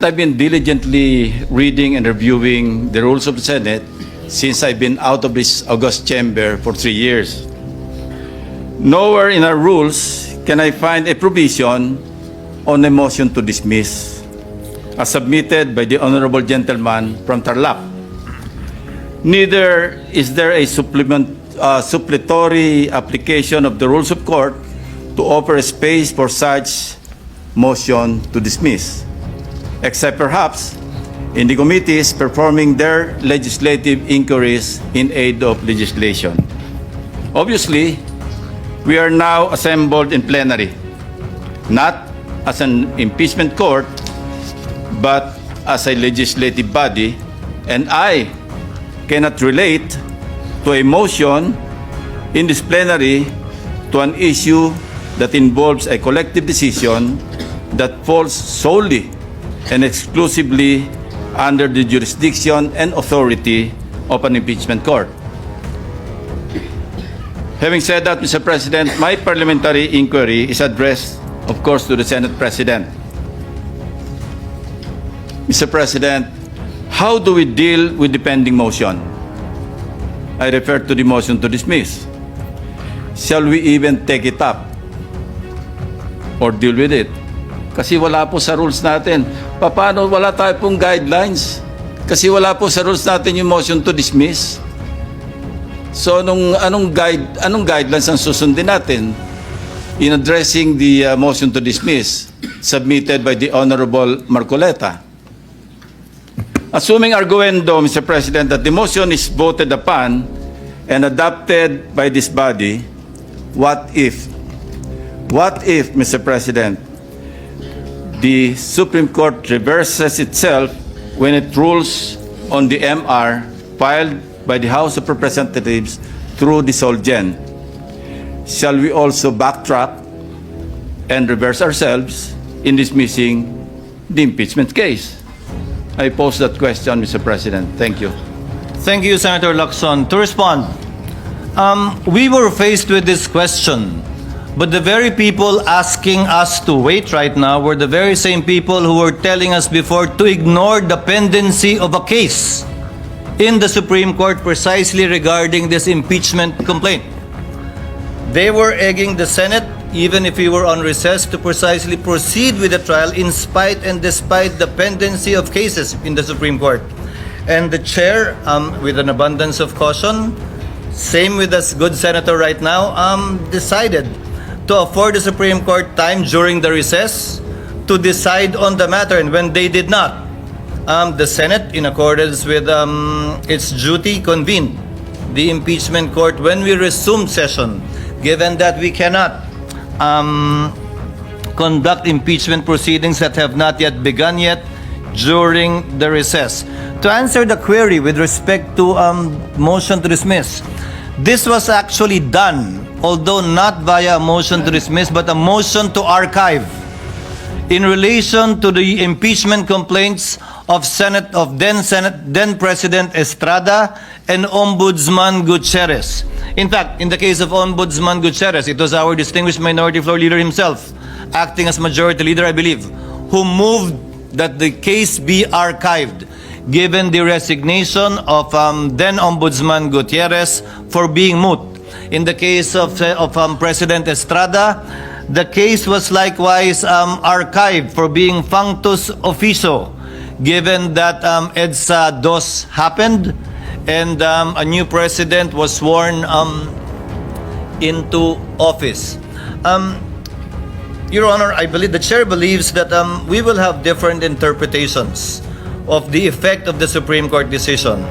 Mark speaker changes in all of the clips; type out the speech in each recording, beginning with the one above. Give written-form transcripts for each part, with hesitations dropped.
Speaker 1: I've been diligently reading and reviewing the rules of the Senate since I've been out of this august chamber for 3 years. Nowhere in our rules can I find a provision on a motion to dismiss, as submitted by the honorable gentleman from Tarlac. Neither is there a supplementary application of the rules of court to offer a space for such motion to dismiss, except perhaps in the committees performing their legislative inquiries in aid of legislation. Obviously, we are now assembled in plenary, not as an impeachment court, but as a legislative body, and I cannot relate to a motion in this plenary to an issue that involves a collective decision that falls solely and exclusively under the jurisdiction and authority of an impeachment court. Having said that, Mr. President, my parliamentary inquiry is addressed, of course, to the Senate President. Mr. President, how do we deal with the pending motion? I refer to the motion to dismiss. Shall we even take it up or deal with it? Kasi wala po sa rules natin. Paano wala tayo pong guidelines? Kasi wala po sa rules natin yung motion to dismiss. So anong guidelines ang susundin natin in addressing the motion to dismiss submitted by the Honorable Marcoleta? Assuming arguendo, Mr. President, that the motion is voted upon and adopted by this body, what if, Mr. President, the Supreme Court reverses itself when it rules on the MR filed by the House of Representatives through the Solgen? Shall we also backtrack and reverse ourselves in dismissing the impeachment case? I pose that question, Mr. President. Thank you.
Speaker 2: Thank you, Senator Lacson. To respond, we were faced with this question, but the very people asking us to wait right now were the very same people who were telling us before to ignore the pendency of a case in the Supreme Court precisely regarding this impeachment complaint. They were egging the Senate, even if we were on recess, to precisely proceed with the trial in spite and despite the pendency of cases in the Supreme Court. And the chair, with an abundance of caution, same with us good senator right now, decided to afford the Supreme Court time during the recess to decide on the matter. And when they did not, the Senate, in accordance with its duty, convened the impeachment court when we resumed session, given that we cannot conduct impeachment proceedings that have not yet begun yet during the recess. To answer the query with respect to motion to dismiss, this was actually done, although not via a motion to dismiss, but a motion to archive in relation to the impeachment complaints of then President Estrada and Ombudsman Gutierrez. In fact, in the case of Ombudsman Gutierrez, it was our distinguished Minority Floor Leader himself, acting as Majority Leader, I believe, who moved that the case be archived, given the resignation of then Ombudsman Gutierrez for being moot. In the case of President Estrada, the case was likewise archived for being functus officio, given that EDSA DOS happened and a new president was sworn into office. Your Honor, I believe the chair believes that we will have different interpretations of the effect of the Supreme Court decision.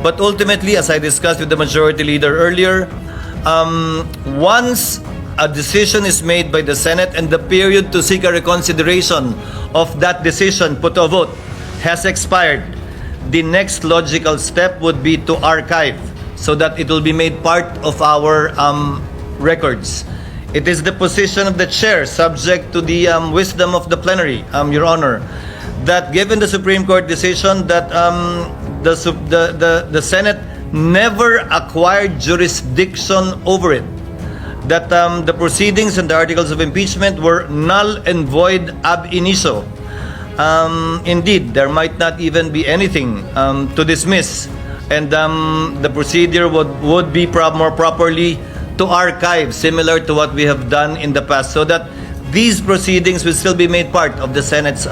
Speaker 2: But ultimately, as I discussed with the Majority Leader earlier, once a decision is made by the Senate and the period to seek a reconsideration of that decision put to a vote has expired, the next logical step would be to archive so that it will be made part of our records. It is the position of the chair, subject to the wisdom of the plenary, Your Honor, that given the Supreme Court decision that the Senate never acquired jurisdiction over it, that the proceedings and the articles of impeachment were null and void ab initio. indeed, there might not even be anything to dismiss, and the procedure would be more properly to archive, similar to what we have done in the past, so that these proceedings will still be made part of the Senate's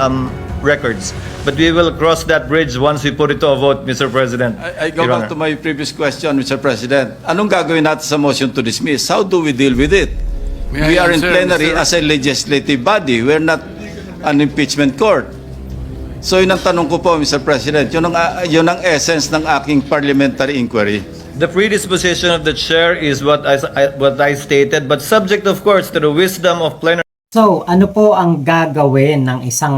Speaker 2: records. But we will cross that bridge once we put it to a vote, Mr. President.
Speaker 1: I go
Speaker 2: Your
Speaker 1: back
Speaker 2: Honor.
Speaker 1: to my previous question, Mr. President. Anong gagawin natin sa motion to dismiss? How do we deal with it?
Speaker 3: May
Speaker 1: We
Speaker 3: I
Speaker 1: are in
Speaker 3: answer,
Speaker 1: plenary
Speaker 3: Mr.
Speaker 1: as a legislative body. We're not an impeachment court. So yun ang tanong ko po, Mr. President. Yun ang essence ng aking parliamentary inquiry.
Speaker 2: The predisposition of the chair is what I stated, but subject, of course, to the wisdom of plenary.
Speaker 4: So, ano po ang gagawin ng isang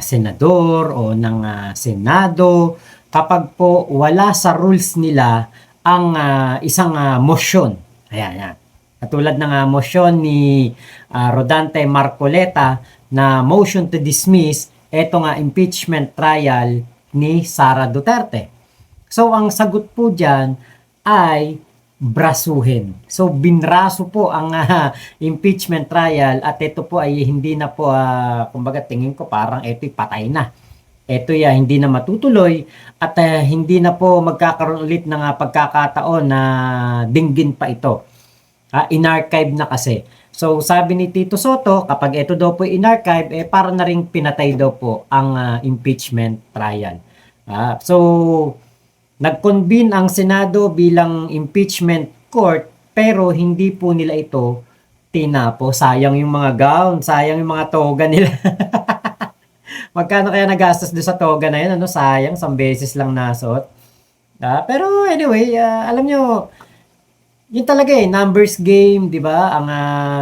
Speaker 4: senador o ng senado kapag po wala sa rules nila ang isang motion? Ayan. Katulad ng motion ni Rodante Marcoleta na motion to dismiss etong impeachment trial ni Sara Duterte. So, ang sagot po dyan ay brasuhin. So, binraso po ang impeachment trial at ito po ay hindi na po, kumbaga tingin ko parang ito'y patay na. Ito'y hindi na matutuloy at hindi na po magkakaroon ulit ng pagkakataon na dinggin pa ito. In-archive na kasi. So, sabi ni Tito Soto, kapag ito daw po in-archive, para na rin pinatay daw po ang impeachment trial. So, nag-convene ang Senado bilang impeachment court pero hindi po nila ito tinapo. Sayang yung mga gown, sayang yung mga toga nila. Magkano kaya nagastos doon sa toga na yun? Sayang, 1 beses lang nasuot. Pero anyway, alam nyo, yun talaga numbers game, di ba? Ang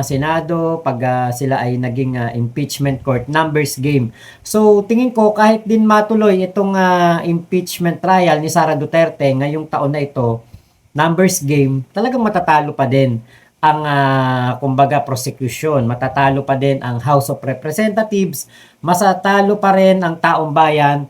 Speaker 4: Senado, pag sila ay naging impeachment court, numbers game. So, tingin ko, kahit din matuloy itong impeachment trial ni Sara Duterte ngayong taon na ito, numbers game, talagang matatalo pa din ang, kumbaga, prosecution. Matatalo pa din ang House of Representatives, matatalo pa rin ang taong bayan,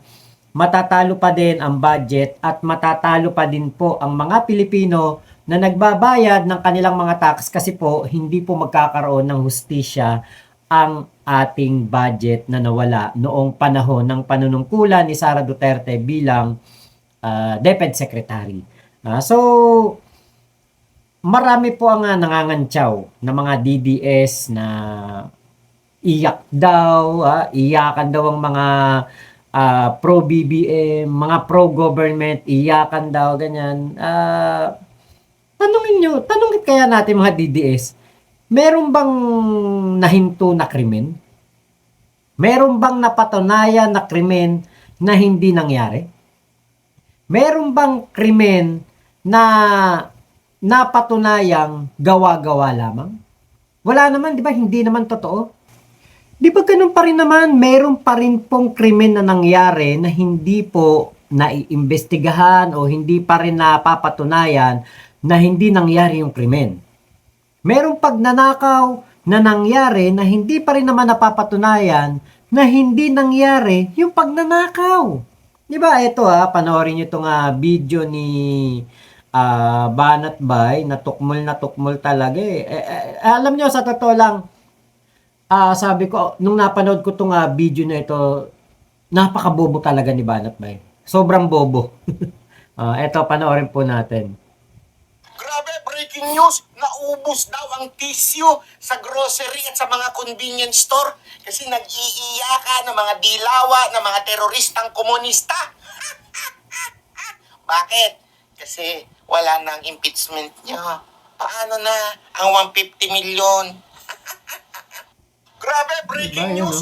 Speaker 4: matatalo pa din ang budget, at matatalo pa din po ang mga Pilipino na nagbabayad ng kanilang mga tax kasi po hindi po magkakaroon ng hustisya ang ating budget na nawala noong panahon ng panunungkulan ni Sara Duterte bilang DepEd Secretary. So, marami po ang nangangantyaw na mga DDS na iyak daw, iyakan daw ang mga pro-BBM, mga pro-government, iyakan daw, ganyan. Tanungin kaya natin mga DDS, meron bang nahinto na krimen? Meron bang napatunayan na krimen na hindi nangyari? Meron bang krimen na napatunayang gawa-gawa lamang? Wala naman, di ba? Hindi naman totoo. Di ba ganun pa rin naman? Meron pa rin pong krimen na nangyari na hindi po naiimbestigahan o hindi pa rin napapatunayan na hindi nangyari yung krimen. Merong pagnanakaw na nangyari na hindi pa rin naman napapatunayan na hindi nangyari yung pagnanakaw. Di ba? Ito panoorin nyo itong video ni Banat Bay na tukmol talaga alam nyo, sa totoo lang, sabi ko, nung napanood ko itong video na ito, napakabobo talaga ni Banat Bay. Sobrang bobo. Ito, panoorin po natin.
Speaker 5: Grabe, breaking news, naubos daw ang tissue sa grocery at sa mga convenience store kasi nag-iiyakan ng mga dilawa ng mga teroristang komunista. Bakit? Kasi wala nang impeachment nyo. Paano na ang 150 million? Grabe, breaking
Speaker 4: Diba,
Speaker 5: news,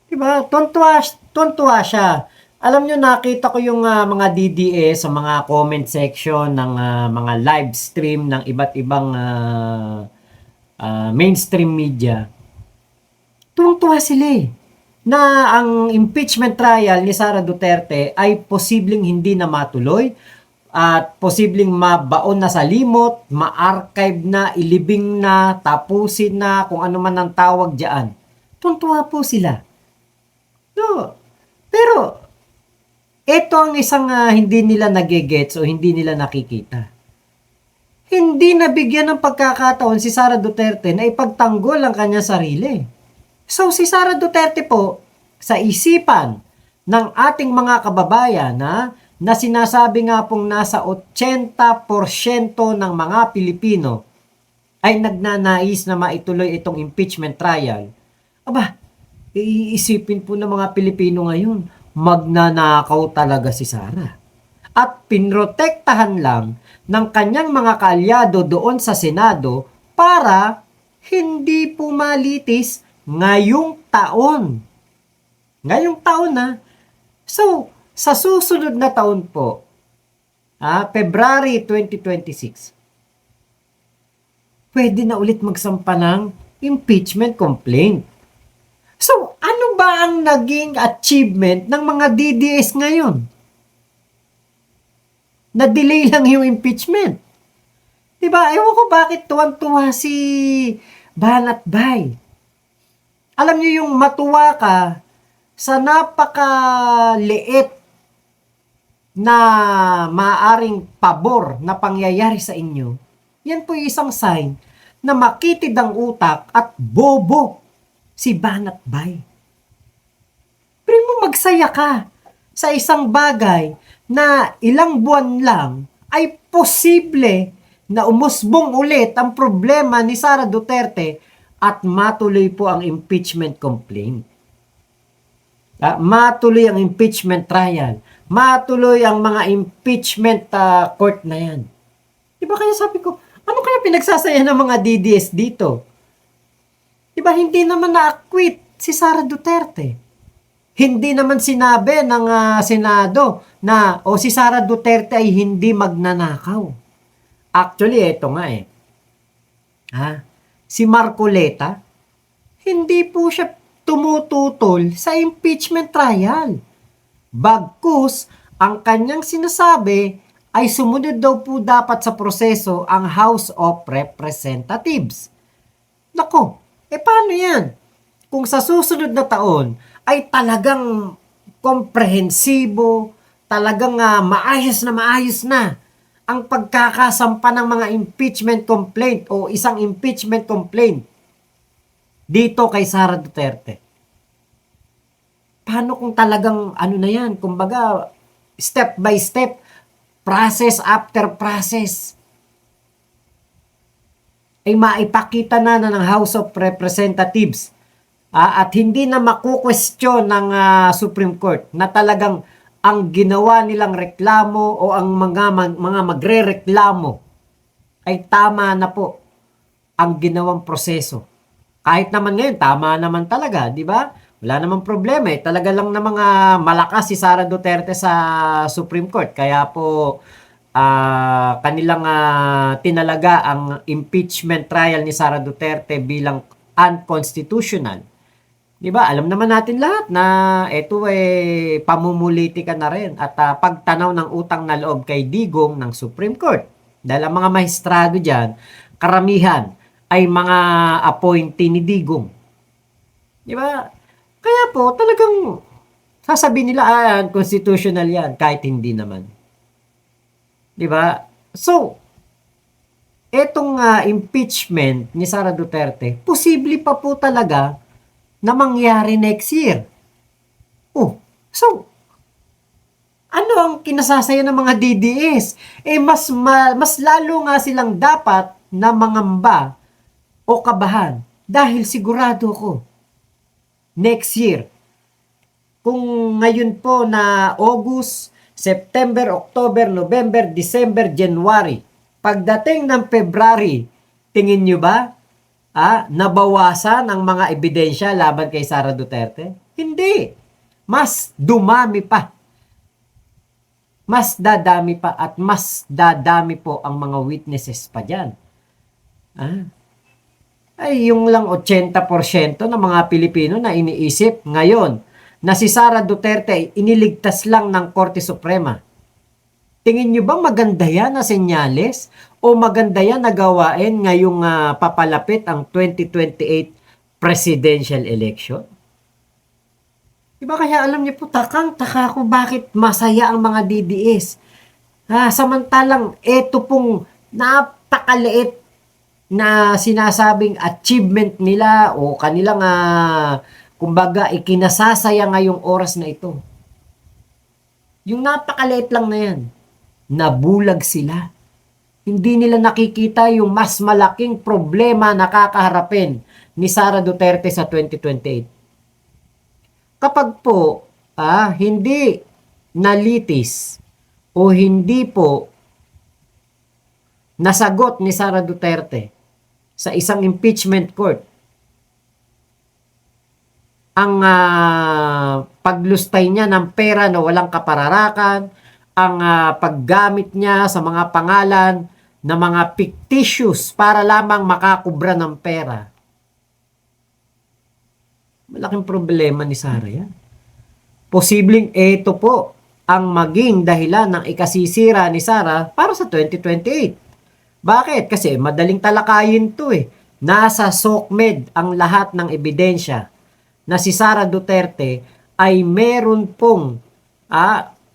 Speaker 4: Diba? Tontuwa siya. Alam nyo, nakita ko yung mga DDS sa mga comment section ng mga live stream ng iba't ibang mainstream media. Tuwang-tuwa sila na ang impeachment trial ni Sara Duterte ay posibleng hindi na matuloy at posibleng mabaon na sa limot, ma-archive na, ilibing na, tapusin na, kung ano man ang tawag diyan. Tuwang-tuwa po sila. No. Pero ito ang isang hindi nila nagigets o hindi nila nakikita. Hindi nabigyan ng pagkakataon si Sara Duterte na ipagtanggol ang kanyang sarili. So si Sara Duterte po, sa isipan ng ating mga kababayan na sinasabi nga pong nasa 80% ng mga Pilipino ay nagnanais na maituloy itong impeachment trial. Aba, iisipin po ng mga Pilipino ngayon, magnanakaw talaga si Sara. At pinrotektahan lang ng kanyang mga kaalyado doon sa Senado para hindi po malitis ngayong taon. Ngayong taon na. So, sa susunod na taon po, February 2026, pwede na ulit magsampa ng impeachment complaint. So, ano ba ang naging achievement ng mga DDS ngayon? Na-delay lang yung impeachment. Diba? Ewan ko bakit tuwang-tuwa si Banat Bay. Alam niyo yung matuwa ka sa napakaliit na maaring pabor na pangyayari sa inyo, yan po yung isang sign na makitid ang utak at bobo si Banat Bay. Pero mo magsaya ka sa isang bagay na ilang buwan lang ay posible na umusbong ulit ang problema ni Sara Duterte at matuloy po ang impeachment complaint. Matuloy ang impeachment trial. Matuloy ang mga impeachment court na yan. Diba kaya sabi ko, ano kaya pinagsasaya ng mga DDS dito? Diba hindi naman na-acquit si Sara Duterte? Hindi naman sinabi ng Senado na si Sara Duterte ay hindi magnanakaw. Actually, eto nga si Marcoleta, hindi po siya tumututol sa impeachment trial. Bagkus, ang kanyang sinasabi ay sumunod daw po dapat sa proseso ang House of Representatives. Nako, paano yan? Kung sa susunod na taon ay talagang komprehensibo, talagang maayos na ang pagkakasampa ng mga impeachment complaint o isang impeachment complaint dito kay Sara Duterte. Paano kung talagang na yan? Kumbaga, step by step, process after process, ay maipakita na ng House of Representatives at hindi na makukwestiyon ng Supreme Court na talagang ang ginawa nilang reklamo o ang mga magre-reklamo ay tama na po ang ginawang proseso. Kahit naman ngayon, tama naman talaga, di ba? Wala namang problema Talaga lang na mga malakas si Sara Duterte sa Supreme Court. Kaya po kanilang tinalaga ang impeachment trial ni Sara Duterte bilang unconstitutional. Di ba? Alam naman natin lahat na ito pamumulitika na rin at pagtanaw ng utang na loob kay Digong ng Supreme Court. Dahil ang mga maestrado dyan, karamihan ay mga appointee ni Digong. Di ba? Kaya po, talagang sasabihin nila, constitutional yan, kahit hindi naman. Di ba? So, etong impeachment ni Sara Duterte, posible pa po talaga na mangyari next year. So, ano ang kinasasaya ng mga DDS? Mas lalo nga silang dapat na mangamba o kabahan dahil sigurado ko next year, kung ngayon po na August, September, October, November, December, January, pagdating ng February, tingin nyo ba nabawasan ang mga ebidensya laban kay Sara Duterte? Hindi. Mas dumami pa. Mas dadami pa at mas dadami po ang mga witnesses pa dyan. Ay yung lang 80% ng mga Pilipino na iniisip ngayon na si Sara Duterte ay iniligtas lang ng Korte Suprema. Tingin nyo bang maganda yan na senyales o maganda yan na gawain ngayong papalapit ang 2028 presidential election? Diba kaya alam niyo po, takang-taka ko bakit masaya ang mga DDS. Samantalang eto pong napakaliit na sinasabing achievement nila o kanilang kumbaga ikinasasaya ngayong oras na ito. Yung napakaliit lang na yan, nabulag sila. Hindi nila nakikita yung mas malaking problema na kakaharapin ni Sara Duterte sa 2028. Kapag po hindi nalitis o hindi po nasagot ni Sara Duterte sa isang impeachment court ang paglustay niya ng pera na walang kapararakan, ang paggamit niya sa mga pangalan na mga fictitious para lamang makakubra ng pera. Malaking problema ni Sara yan. Posibleng ito po ang maging dahilan ng ikasisira ni Sara para sa 2028. Bakit? Kasi madaling talakayin to eh. Nasa SOCMED ang lahat ng ebidensya na si Sara Duterte ay meron pong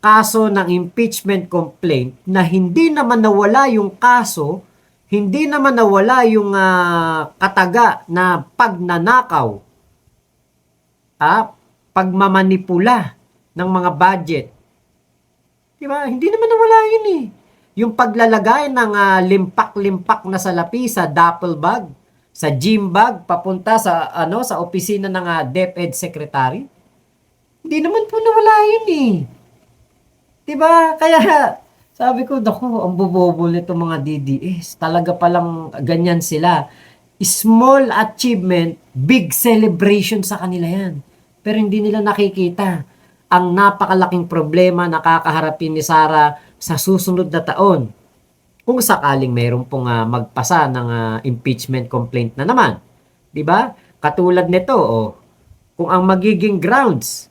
Speaker 4: kaso ng impeachment complaint na hindi naman nawala yung kaso, hindi naman nawala yung kataga na pagnanakaw, pagmamanipula ng mga budget. Diba? Hindi naman nawala yun eh. Yung paglalagay ng limpak-limpak na salapi sa duffel bag, sa gym bag, papunta sa sa opisina ng DepEd Secretary. Hindi naman po nawala yun eh. Diba? Kaya sabi ko, naku, ang bobobo nito mga DDS. Talaga palang ganyan sila. Small achievement, big celebration sa kanila yan. Pero hindi nila nakikita ang napakalaking problema na kakaharapin ni Sara sa susunod na taon. Kung sakaling mayroon pong magpasa ng impeachment complaint na naman. 'Di ba? Katulad nito, kung ang magiging grounds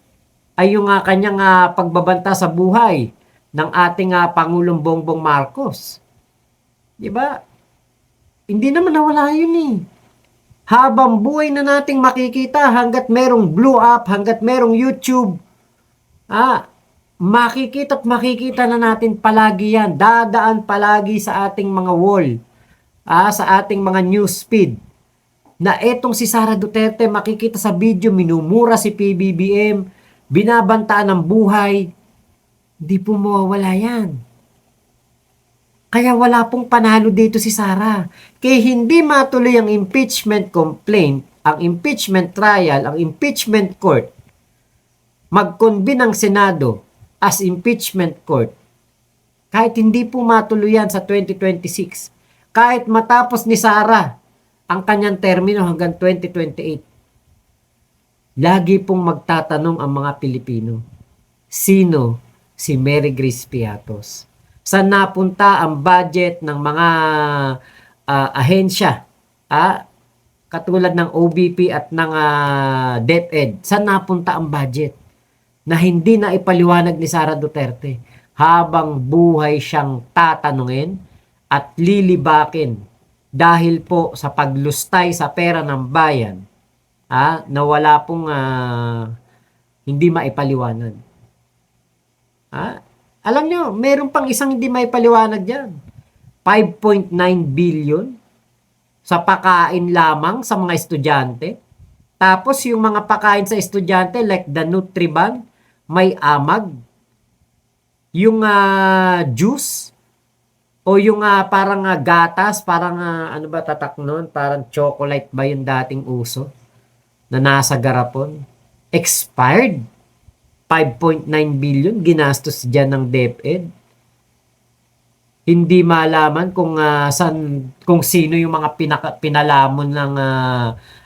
Speaker 4: ay yung kanyang pagbabanta sa buhay ng ating Pangulong Bongbong Marcos. 'Di ba? Hindi naman nawala yun eh. Habang buhay na nating makikita hanggat merong blow up, hanggat merong YouTube, makikita at makikita na natin palagi yan. Dadaan palagi sa ating mga wall, sa ating mga news feed, na etong si Sara Duterte makikita sa video, minumura si PBBM, binabantaan ng buhay. Hindi po mawawala yan. Kaya wala pong panalo dito si Sara. Kaya hindi matuloy ang impeachment complaint, ang impeachment trial, ang impeachment court, mag-convene ang Senado as impeachment court. Kahit hindi po matuloy yan sa 2026, kahit matapos ni Sara ang kanyang termino hanggang 2028, lagi pong magtatanong ang mga Pilipino, sino si Mary Grace Piatos? Saan napunta ang budget ng mga ahensya, katulad ng OBP at ng DepEd? Saan napunta ang budget na hindi na ipaliwanag ni Sara Duterte habang buhay siyang tatanungin at lilibakin dahil po sa paglustay sa pera ng bayan, na wala pong hindi maipaliwanag. Alam nyo, meron pang isang hindi maipaliwanag dyan. 5.9 billion sa pakain lamang sa mga estudyante. Tapos yung mga pakain sa estudyante like the Nutriban, may amag. Yung juice o yung parang gatas, parang ano ba tatak nun? Parang chocolate ba yung dating uso na nasa garapon? Expired. 5.9 billion ginastos dyan ng DepEd. Hindi malaman kung kung sino yung mga pinalamon ng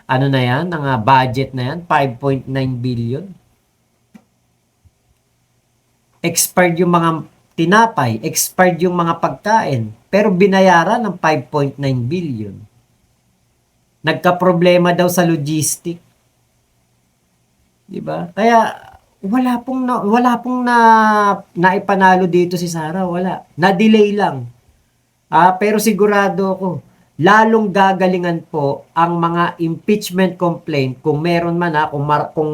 Speaker 4: na yan, ng budget na yan, 5.9 billion. Expired yung mga tinapay, expired yung mga pagkain, pero binayaran ng 5.9 billion. Nagka-problema daw sa logistic. 'Di ba? Kaya wala pong naipanalo dito si Sara, wala. Na-delay lang. Pero sigurado ako, lalong gagalingan po ang mga impeachment complaint kung meron man kung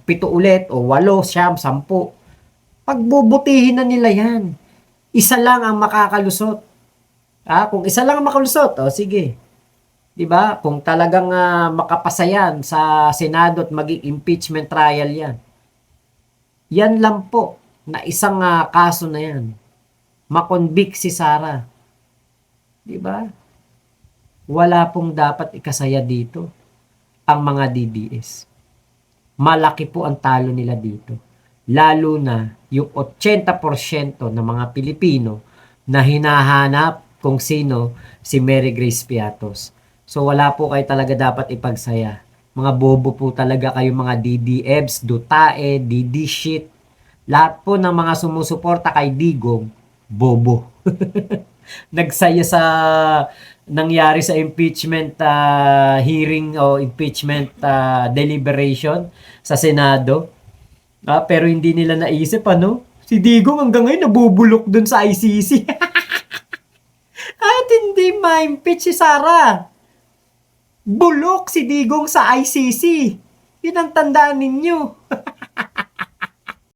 Speaker 4: 7 ulit o 8, 9, 10. Pagbubutihin na nila yan. Isa lang ang makakalusot. Kung isa lang ang makalusot, sige. 'Di ba? Kung talagang makapasa yan sa Senado at maging impeachment trial yan. Yan lang po na isang kaso na yan. Makonvict si Sara. 'Di ba? Wala pong dapat ikasaya dito ang mga DDS. Malaki po ang talo nila dito. Lalo na yung 80% ng mga Pilipino na hinahanap kung sino si Mary Grace Piatos. So wala po kayo talaga dapat ipagsaya. Mga bobo po talaga kayo, mga DDEBs, Dutae, DD shit. Lahat po ng mga sumusuporta kay Digong, bobo. Nagsaya sa nangyari sa impeachment hearing o impeachment deliberation sa Senado. Pero hindi nila naisip, si Digong hanggang ngayon nabubulok dun sa ICC. At hindi ma-impeach si Sara. Bulok si Digong sa ICC. Yun ang tandaan ninyo.